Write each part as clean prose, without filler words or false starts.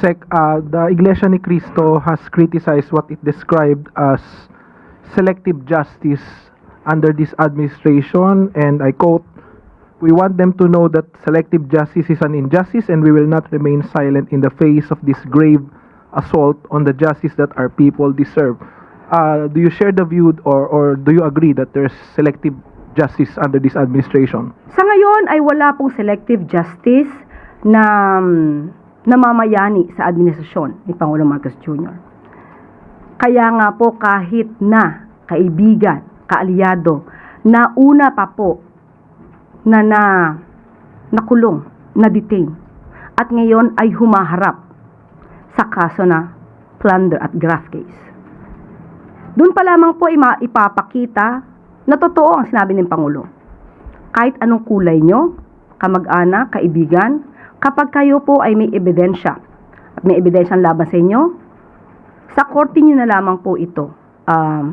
The Iglesia ni Cristo has criticized what it described as selective justice under this administration, and I quote, "We want them to know that selective justice is an injustice, and we will not remain silent in the face of this grave assault on the justice that our people deserve." Do you share the view, or do you agree that there's selective justice under this administration? Sa ngayon ay wala pong selective justice na namamayani sa administrasyon ni Pangulong Marcos Jr. Kaya nga po kahit na kaibigan, kaalyado, na una pa po na nakulong, na-detain, at ngayon ay humaharap sa kaso na plunder at graft case. Doon pa lamang po ipapakita na totoo ang sinabi ng Pangulo. Kahit anong kulay nyo, kamag-anak, kaibigan, kapag kayo po ay may ebidensya at may ebidensyang laban sa inyo, sa korte nyo na lamang po ito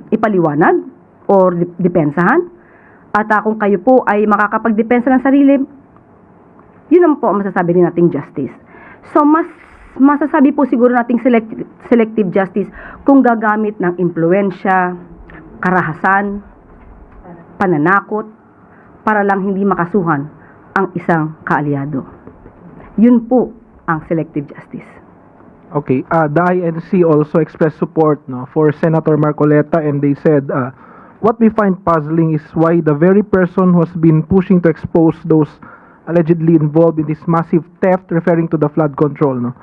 ipaliwanag o depensahan. At kung kayo po ay makakapagdepensa ng sarili, yun naman po ang masasabi rin nating justice. So, masasabi po siguro nating selective justice kung gagamit ng impluensya, karahasan, pananakot, para lang hindi makasuhan ang isang kaalyado. Yun po ang selective justice. Okay, the INC also expressed support for Senator Marcoleta, and they said, what we find puzzling is why the very person who has been pushing to expose those allegedly involved in this massive theft, referring to the flood control,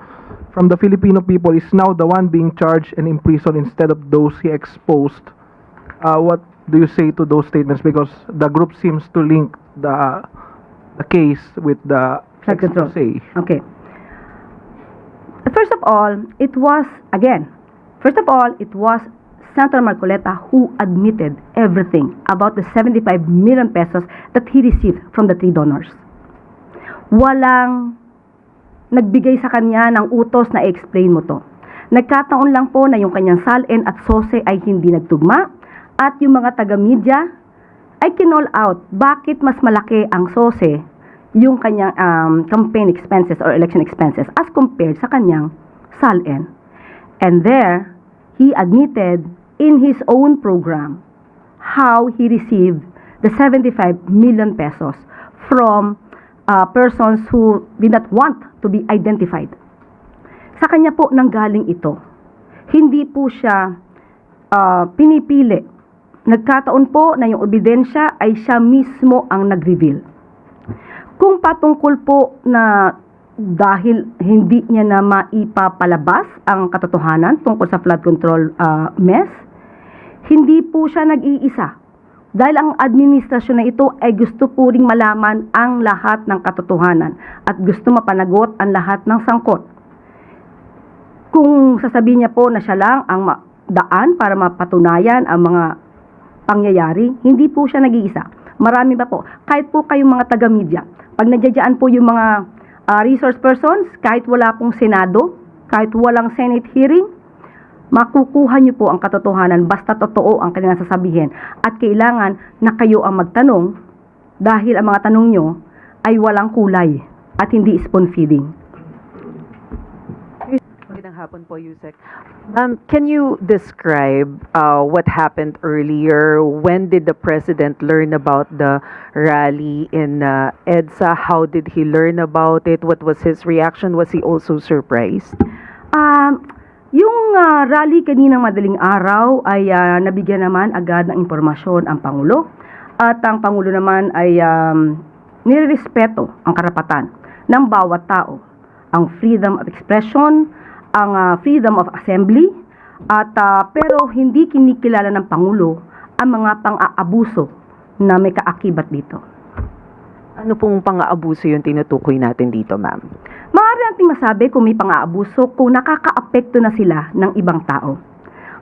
from the Filipino people, is now the one being charged and imprisoned instead of those he exposed. What do you say to those statements? Because the group seems to link the case with the flood control. Okay. First of all, it was Senator Marcoleta who admitted everything about the 75 million pesos that he received from the 3 donors. Walang nagbigay sa kanya ng utos na i-explain mo to. Nagkataon lang po na yung kanyang SALN at SOSE ay hindi nagtugma, at yung mga taga-media ay kinall out bakit mas malaki ang SOSE yung kanyang campaign expenses or election expenses as compared sa kanyang SALN. And there, he admitted in his own program how he received the 75 million pesos from persons who did not want to be identified. Sa kanya po nanggaling ito. Hindi po siya pinipili. Nagkataon po na yung ebidensya ay siya mismo ang nag-reveal. Kung patungkol po na dahil hindi niya na maipapalabas ang katotohanan tungkol sa flood control mess, hindi po siya nag-iisa. Dahil ang administrasyon na ito ay gusto po ring malaman ang lahat ng katotohanan at gusto mapanagot ang lahat ng sangkot. Kung sasabihin niya po na siya lang ang daan para mapatunayan ang mga pangyayari, hindi po siya nag-iisa. Marami ba po? Kahit po kayong mga taga-media, pag nandiyan po yung mga resource persons, kahit wala pong Senado, kahit walang Senate hearing, makukuha niyo po ang katotohanan basta totoo ang kanilang sasabihin. At kailangan na kayo ang magtanong dahil ang mga tanong nyo ay walang kulay at hindi spoon feeding. Magandang hapon po, Yusek. Can you describe what happened earlier? When did the President learn about the rally in EDSA? How did he learn about it? What was his reaction? Was he also surprised? Yung rally kaninang madaling araw ay nabigyan naman agad ng impormasyon ang Pangulo. At ang Pangulo naman ay nirerespeto ang karapatan ng bawat tao. Ang freedom of expression, ang freedom of assembly, at pero hindi kinikilala ng Pangulo ang mga pang-aabuso na may kaakibat dito. Ano pong pang-aabuso yung tinutukoy natin dito, ma'am? Maaari nating masabi kung may pang-aabuso kung nakaka-apekto na sila ng ibang tao.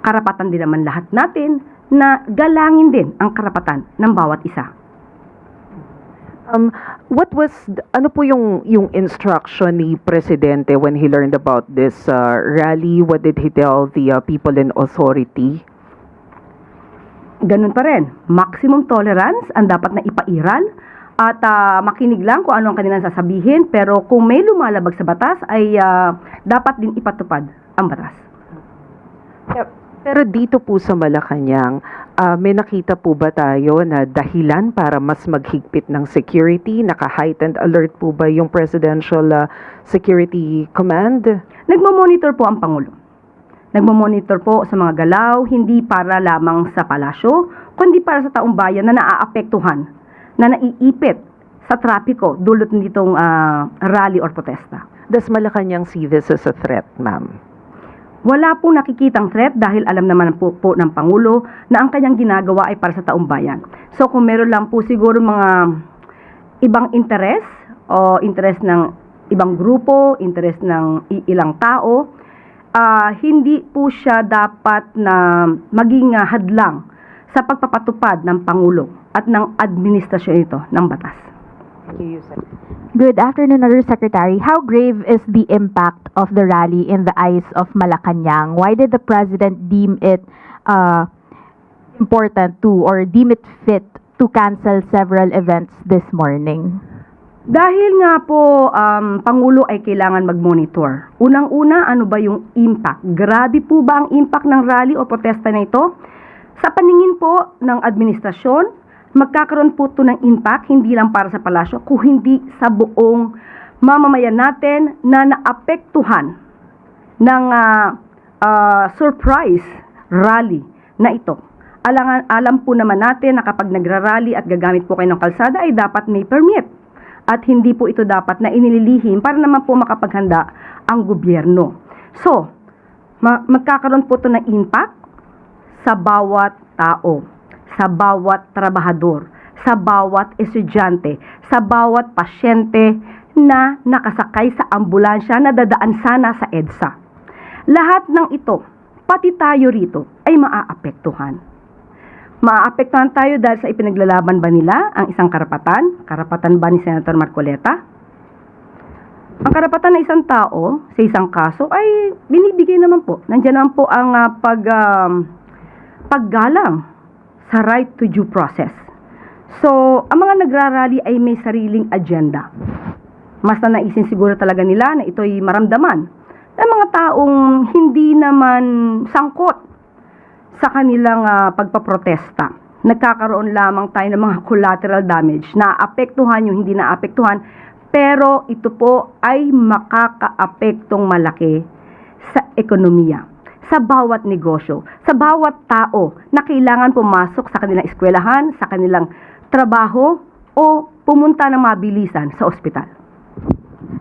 Karapatan din naman lahat natin na galangin din ang karapatan ng bawat isa. Ano po yung instruction ni Presidente when he learned about this rally? What did he tell the people in authority? Ganun pa rin, maximum tolerance ang dapat na ipairal at makinig lang kung ano ang kanilang sasabihin, pero kung may lumalabag sa batas ay dapat din ipatupad ang batas. Yep. Pero dito po sa Malacanang, may nakita po ba tayo na dahilan para mas maghigpit ng security? Naka-heightened alert po ba yung Presidential Security Command? Nagmo-monitor po ang Pangulo. Nagmo-monitor po sa mga galaw, hindi para lamang sa palasyo, kundi para sa taong bayan na naaapektuhan, na naiipit sa trapiko dulot nitong rally or protesta. Does Malacanang see this as a threat, ma'am? Wala pong nakikitang threat dahil alam naman po ng Pangulo na ang kanyang ginagawa ay para sa taong bayan. So kung meron lang po siguro mga ibang interes o interes ng ibang grupo, interes ng ilang tao, hindi po siya dapat na maging hadlang sa pagpapatupad ng Pangulo at ng administrasyon ito ng batas. Good afternoon, Undersecretary. How grave is the impact of the rally in the eyes of Malacanang? Why did the President deem it important to or deem it fit to cancel several events this morning? Dahil nga po, Pangulo ay kailangan mag-monitor. Unang-una, ano ba yung impact? Grabe po ba ang impact ng rally o protesta na ito? Sa paningin po ng administrasyon, magkakaroon po ito ng impact, hindi lang para sa palasyo, kung hindi sa buong mamamayan natin na naapektuhan ng surprise rally na ito. Alam po naman natin na kapag nagrarally at gagamit po kayo ng kalsada ay dapat may permit. At hindi po ito dapat na inililihim para naman po makapaghanda ang gobyerno. So, magkakaroon po ito ng impact sa bawat tao, sa bawat trabahador, sa bawat estudyante, sa bawat pasyente na nakasakay sa ambulansya na dadaan sana sa EDSA. Lahat ng ito, pati tayo rito, ay maaapektuhan. Maaapektuhan tayo dahil sa ipinaglalaban ba nila ang isang karapatan? Karapatan ba ni Senator Marcoleta? Ang karapatan ng isang tao sa isang kaso ay binibigay naman po. Nandiyan naman po ang paggalang sa right to due process. So, ang mga nagrarally ay may sariling agenda. Mas na naisin siguro talaga nila na ito'y maramdaman ng mga taong hindi naman sangkot sa kanilang pagpaprotesta. Nagkakaroon lamang tayo ng mga collateral damage na apektuhan yung hindi naapektuhan, pero ito po ay makakaapektong malaki sa ekonomiya, sa bawat negosyo, sa bawat tao na kailangan pumasok sa kanilang eskwelahan, sa kanilang trabaho, o pumunta ng mabilisan sa ospital.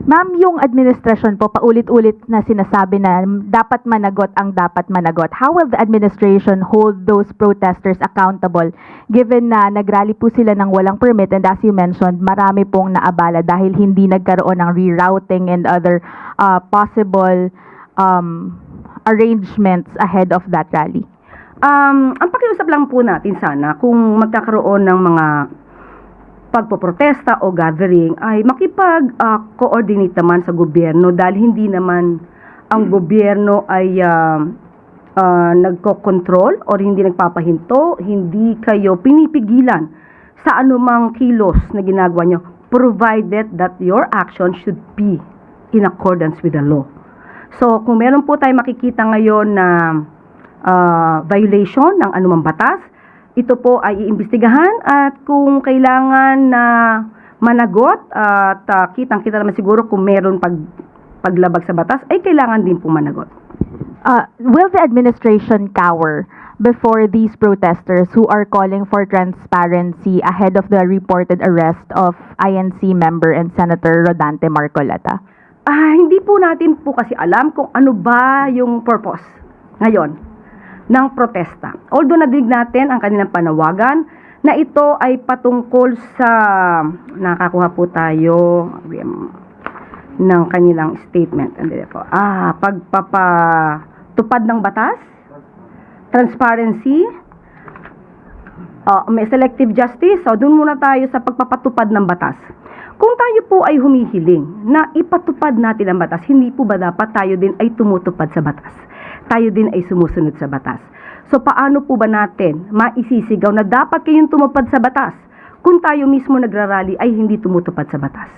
Ma'am, yung administrasyon po paulit-ulit na sinasabi na dapat managot ang dapat managot. How will the administration hold those protesters accountable given na nagrally po sila ng walang permit and as you mentioned, marami pong naabala dahil hindi nagkaroon ng rerouting and other possible arrangements ahead of that rally? Ang pakiusap lang po natin sana kung magkakaroon ng mga pagpoprotesta o gathering ay makipag-coordinate naman sa gobyerno dahil hindi naman ang gobyerno ay nagko-control o hindi nagpapahinto, hindi kayo pinipigilan sa anumang kilos na ginagawa nyo, provided that your action should be in accordance with the law. So, kung meron po tayo makikita ngayon na violation ng anumang batas, ito po ay iimbestigahan at kung kailangan na managot at kitang-kita naman siguro kung meron paglabag sa batas, ay kailangan din po managot. Will the administration cower before these protesters who are calling for transparency ahead of the reported arrest of INC member and Senator Rodante Marcoleta? Hindi po natin po kasi alam kung ano ba yung purpose ngayon ng protesta. Although nadinig natin ang kanilang panawagan na ito ay patungkol sa, nakakuha po tayo ng kanilang statement. Pagpapatupad ng batas, transparency, may selective justice. So, doon muna tayo sa pagpapatupad ng batas. Kung tayo po ay humihiling na ipatupad natin ang batas, hindi po ba dapat tayo din ay tumutupad sa batas? Tayo din ay sumusunod sa batas. So paano po ba natin maisisigaw na dapat kayong tumupad sa batas kung tayo mismo nagrarally ay hindi tumutupad sa batas.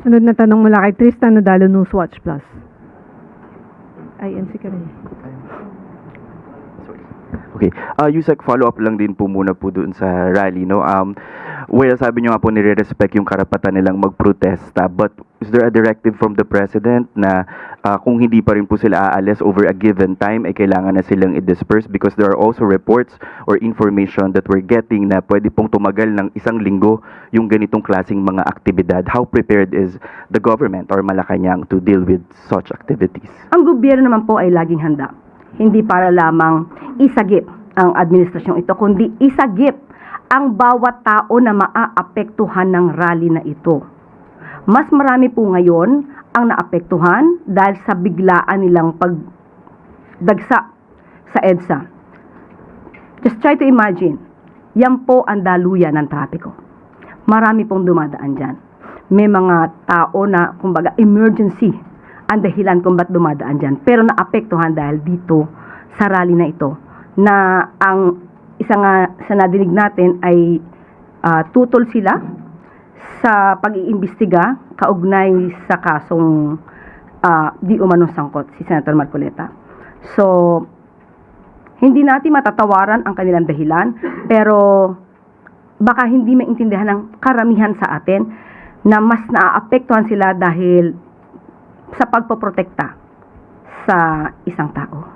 Sunod na tanong mula kay Tristan Nodalo, Newswatch Plus. INC ka rin. Okay. Yusek, follow-up lang din po muna po doon sa rally, no? Well, sabi niyo nga po nire-respect yung karapatan nilang magprotesta, but is there a directive from the President na kung hindi pa rin po sila aalis over a given time, ay kailangan na silang i-disperse? Because there are also reports or information that we're getting na pwede pong tumagal ng 1 linggo yung ganitong klaseng mga aktibidad. How prepared is the government or Malacanang to deal with such activities? Ang gobyerno naman po ay laging handa. Hindi para lamang isagip ang administrasyong ito, kundi isagip ang bawat tao na maaapektuhan ng rally na ito. Mas marami po ngayon ang naapektuhan dahil sa biglaan nilang pagdagsa sa EDSA. Just try to imagine, yan po ang daluyan ng trapiko. Marami pong dumadaan dyan. May mga tao na, kumbaga, emergency ang dahilan kung ba't dumadaan dyan. Pero naapektuhan dahil dito sa rally na ito, na ang isa nga sa nadinig natin ay tutol sila sa pag-iimbestiga kaugnay sa kasong di umanong sangkot si Senator Marcoleta. So, hindi natin matatawaran ang kanilang dahilan, pero baka hindi maintindihan ng karamihan sa atin na mas naaapektuhan sila dahil sa pagpoprotekta sa isang tao.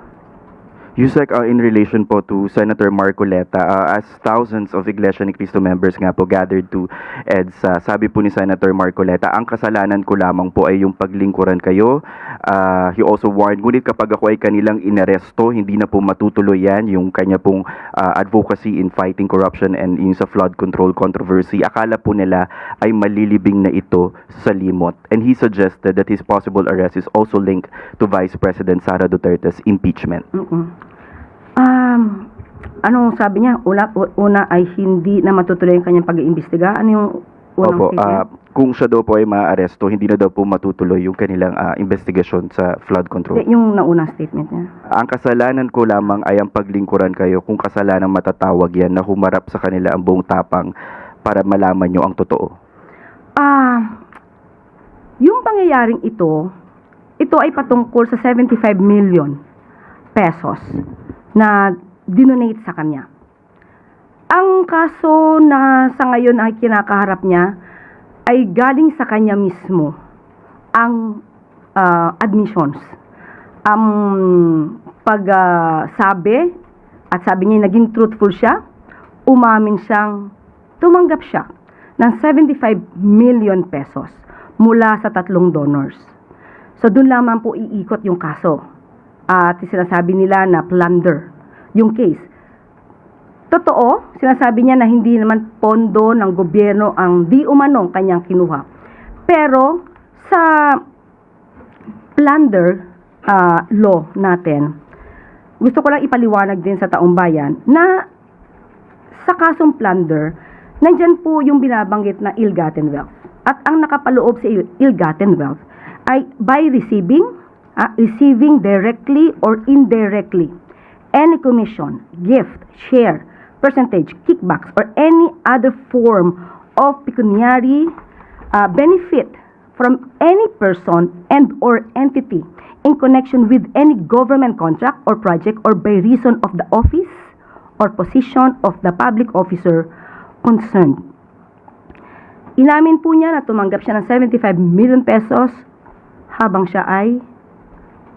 Yusek, in relation po to Senator Marcoleta, as thousands of Iglesia ni Cristo members nga po gathered to EDSA, sabi po ni Senator Marcoleta, ang kasalanan ko lamang po ay yung paglingkuran kayo. He also warned, ngunit kapag ako ay kanilang inaresto, hindi na po matutuloy yan, yung kanya pong advocacy in fighting corruption and yung sa flood control controversy. Akala po nila ay malilibing na ito sa limot. And he suggested that his possible arrest is also linked to Vice President Sara Duterte's impeachment. Anong sabi niya? Una ay hindi na matutuloy ang kanyang pag-iimbestiga. Ano yung unang statement? Kung siya daw po ay maaaresto, hindi na daw po matutuloy yung kanilang investigasyon sa flood control. Yung naunang statement niya. Ang kasalanan ko lamang ay ang paglingkuran kayo, kung kasalanan matatawag yan na humarap sa kanila ang buong tapang para malaman nyo ang totoo. Yung pangyayaring ito ay patungkol sa 75 million pesos na dinonate sa kanya. Ang kaso na sa ngayon ay kinakaharap niya ay galing sa kanya mismo ang admissions. Ang pagsabi at sabi niya naging truthful siya, umamin siyang tumanggap siya ng 75 million pesos mula sa 3 donors. So doon lamang po iikot yung kaso. At sinasabi nila na plunder yung case. Totoo, sinasabi niya na hindi naman pondo ng gobyerno ang di umanong kanyang kinuha. Pero sa plunder law natin, gusto ko lang ipaliwanag din sa taong bayan na sa kasong plunder, nandyan po yung binabanggit na ill-gotten wealth. At ang nakapaloob sa ill-gotten wealth ay by receiving directly or indirectly any commission, gift, share, percentage, kickbacks, or any other form of pecuniary benefit from any person and or entity in connection with any government contract or project or by reason of the office or position of the public officer concerned. Inamin po niya na tumanggap siya ng 75 million pesos habang siya ay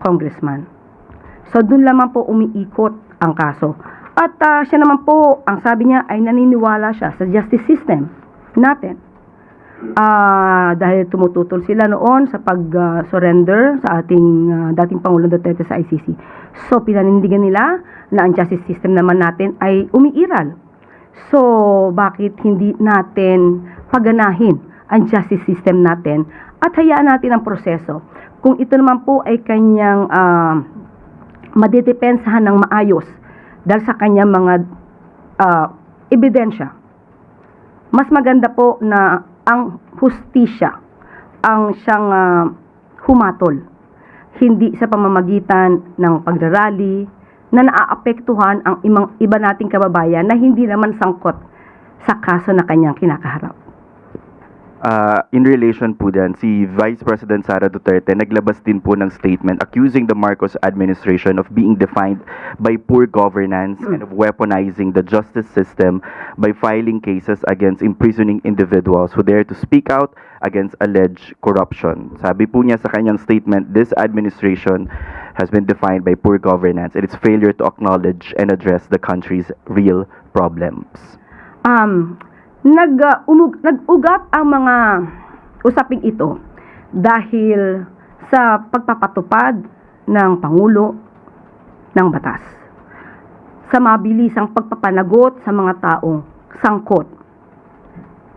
congressman. So, doon lamang po umiikot ang kaso. At siya naman po, ang sabi niya ay naniniwala siya sa justice system natin. Dahil tumututol sila noon sa pag-surrender sa ating dating Pangulong Duterte sa ICC. So, pinanindigan nila na ang justice system naman natin ay umiiral. So, bakit hindi natin paganahin ang justice system natin at hayaan natin ang proseso? Kung ito naman po ay kanyang madedepensahan ng maayos dahil sa kanyang mga ebidensya, mas maganda po na ang hustisya ang siyang humatol, hindi sa pamamagitan ng pagrarally, na naaapektuhan ang iba nating kababayan na hindi naman sangkot sa kaso na kanyang kinakaharap. In relation po din, si Vice President Sara Duterte naglabas din po ng statement accusing the Marcos administration of being defined by poor governance and of weaponizing the justice system by filing cases against imprisoning individuals who dare to speak out against alleged corruption. Sabi po niya sa kanyang statement, this administration has been defined by poor governance and its failure to acknowledge and address the country's real problems. Nag-ugat ang mga usaping ito dahil sa pagpapatupad ng Pangulo ng batas, sa mabilisang pagpapanagot sa mga taong sangkot.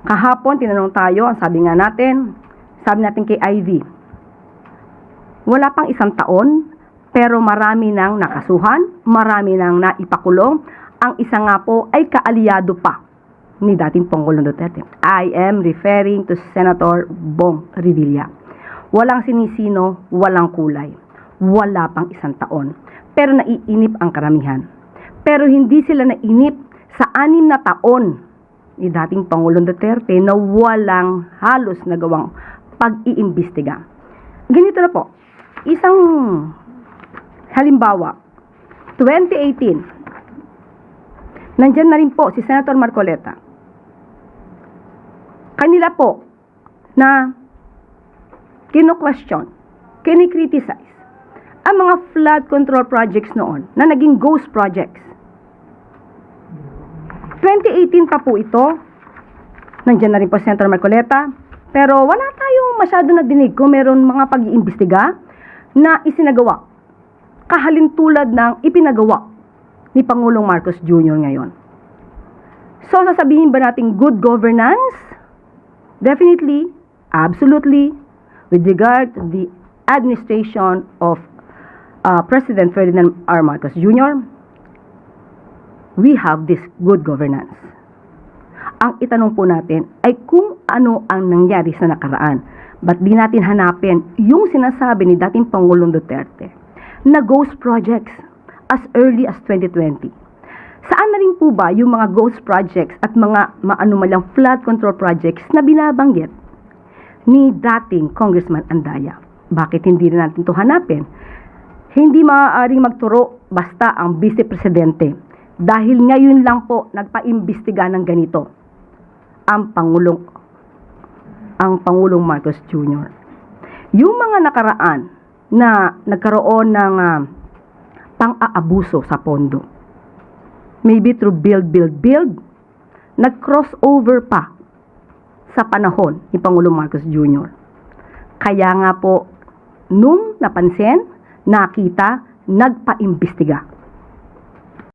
Kahapon, tinanong tayo, ang sabi natin kay Ivy, wala pang 1 taon, pero marami nang nakasuhan, marami nang naipakulong, ang isa nga po ay kaalyado pa ni dating Pangulong Duterte. I am referring to Senator Bong Revilla. Walang sinisino, walang kulay. Wala pang 1 taon. Pero naiinip ang karamihan. Pero hindi sila nainip sa 6 na taon ni dating Pangulong Duterte na walang halos nagawang pag-iimbestiga. Ganito na po. Isang halimbawa, 2018, nandyan na rin po si Senator Marcoleta. Kanila po na kino-question, kini-criticize ang mga flood control projects noon na naging ghost projects. 2018 pa po ito, nandiyan na rin po Senator Marcoleta, pero wala tayong masyado na dinig kung meron mga pag-iimbestiga na isinagawa, kahalintulad ng ipinagawa ni Pangulong Marcos Jr. ngayon. So, sasabihin ba natin good governance? Definitely, absolutely, with regard to the administration of President Ferdinand R. Marcos Jr., we have this good governance. Ang itanong po natin ay kung ano ang nangyari sa nakaraan. Ba't di natin hanapin yung sinasabi ni dating Pangulong Duterte na ghost projects as early as 2020? Saan na rin po ba yung mga ghost projects at mga maanumalang flood control projects na binabanggit ni dating Congressman Andaya? Bakit hindi rin natin ito hanapin? Hindi maaaring magturo basta ang Vice Presidente dahil ngayon lang po nagpaimbestiga ng ganito ang Pangulong Marcos Jr. Yung mga nakaraan na nagkaroon ng pang-aabuso sa pondo, maybe through build, nag-crossover pa sa panahon ni Pangulong Marcos Jr. Kaya nga po, nung napansin, nakita, nagpaimbestiga.